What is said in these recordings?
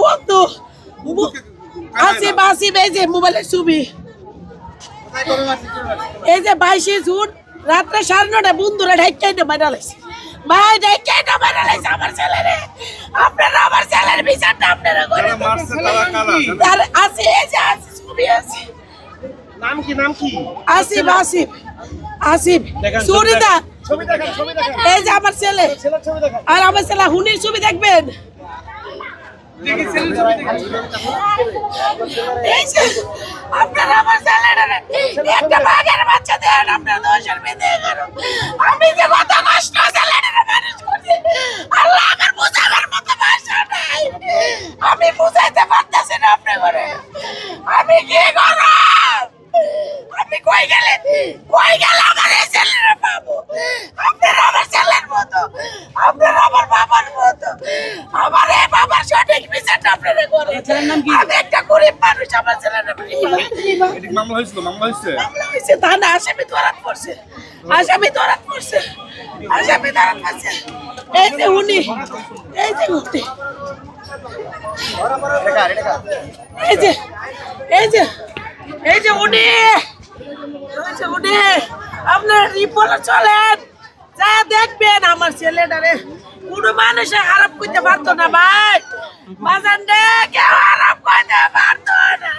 বন্ধু আসিফ আসিফ এই যে মোবাইলের ছবি এই যে 22 জুন রাত্রে 9:30 বন্ধুরা ঢাইকাইতে মারা লাইছে ভাই ঢাইকাইতে মারা লাইছে আমার ছেলেরে আপনারা আমার ছেলের বিচারটা আপনারা করে আর আসি এই যে আসি ছবি আছে নাম কি আসিফ আসিফ আসিফ সুরিদা ছবি দেখেন এই যে আমার ছেলে ছবি দেখেন আর আমার ছেলে হুনির ছবি দেখবেন দেখি ছেলের ছবি দেখেন এই যে আপনারা আমার ছেলেটারে একটা বাঘের বাচ্চা দেন আপনারা দোষের বেঁধে গেল আমি যে কত কষ্ট ছেলেটারে মানুষ করছি আল্লাহ আমার বুঝাবার মতো ভাষা নাই আমি বুঝাইতে পারতেছি না আপনার ঘরে আমি কি করব আমি কই গেলে আমার এই ছেলেরা পাবো আপনারা আমার ছেলের মতো আপনারা আমার বাবার মতো আমার এই বাবার সঠিক বিচারটা আপনারা করে আমি একটা গরিব মানুষ আমার ছেলেরা মামলা হয়েছে থানা আসামি ধরাত পড়ছে এই যে উনি এই যে উনি এই যে উনি আপনার রিপোর্ট চলেন যা দেখবেন আমার ছেলেটারে কোনো মানুষে খারাপ করতে পারতো না ভাই বাজান রে কেউ খারাপ করতে পারতো না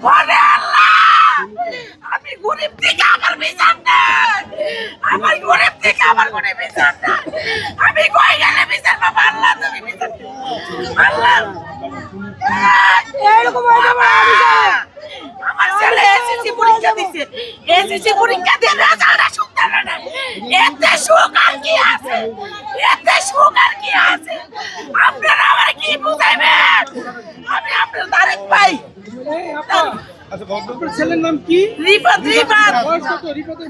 ওরে আল্লাহ আমি গরিব থেকে আমার বিচার নাই আমার গরিব থেকে আমার কোনো বিচার নাই আমি কই গেলে বিচার বাবা আল্লাহ তুমি বিচার আল্লাহ এরকম আমার ছেলে এসএসসি পরীক্ষা দিছে এসএসসি পরীক্ষা দিয়ে রেজাল্টটা সুন্দর না এতে সুখ আর কি আছে আপনারা আমার কি বুঝাইবেন আমি আপনার তারিখ পাই আচ্ছা ভদ্রপুর ছেলের নাম কি রিফাত বয়স কত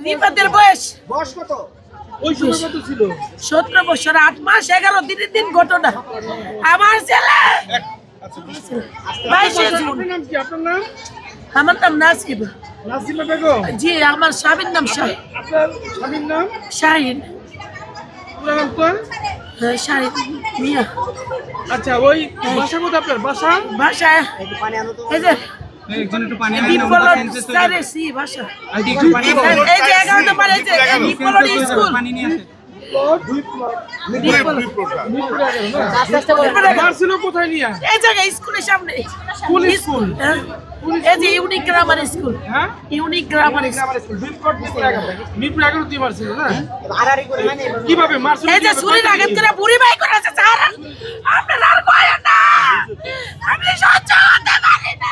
রিফাতের বয়স কত ওই সময় কত ছিল 17 বছর 8 মাস 11 দিনের দিন ঘটনা আমার ছেলে আচ্ছা 22 জুন আপনার নাম কি আপনার নাম আমার নাম নাসিব নাসিমা বেগম জি আমার স্বামীর নাম শাহিন আপনার স্বামীর নাম শাহিন পুরো নাম তো শাহিন মিয়া আচ্ছা ওই বাসা কোথায় আপনার ভাষা এই যে একজন একটু পানি ভাষা এই যে 11টা পারে এই যে নিপলর স্কুল পানি নিয়ে আসে ছিল কোথায় নিয়ে এই জায়গায় স্কুলের সামনে স্কুল এই যে ইউনিক গ্রামার স্কুল হ্যাঁ ইউনিক গ্রামার স্কুল মিরপুর 11 দিয়ে মারছিল না কিভাবে মারছিল এই যে ছুরির আঘাত করে বুড়ি ভাই করেছে স্যার আপনারা আর কয় না আমি সহ্য করতে পারি না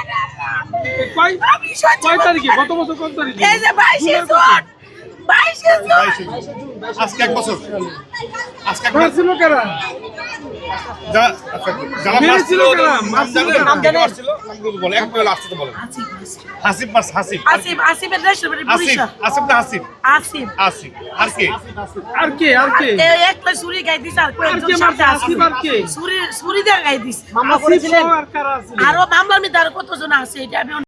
আমি সহ্য কয় তারিখে গত বছর কোন তারিখে এই যে 22 জুন 22 জুন আজকে এক বছর মারছিল কারা যারা মেরেছিল কারা মারছিল নাম জানেন বলে এক বলে আসতে বলেন হাসিব আসিফের দেশের বাড়ি বরিশাল আসিব না হাসিব আসিফ আর কে একটা ছুরি গাই দিছে আর আর কে মারছে আসিফ আর কে ছুরি দিয়ে গাই দিছে মামলা করেছিলেন আর কারা আছে আরো মামলার মধ্যে আর কতজন আছে এটা আমি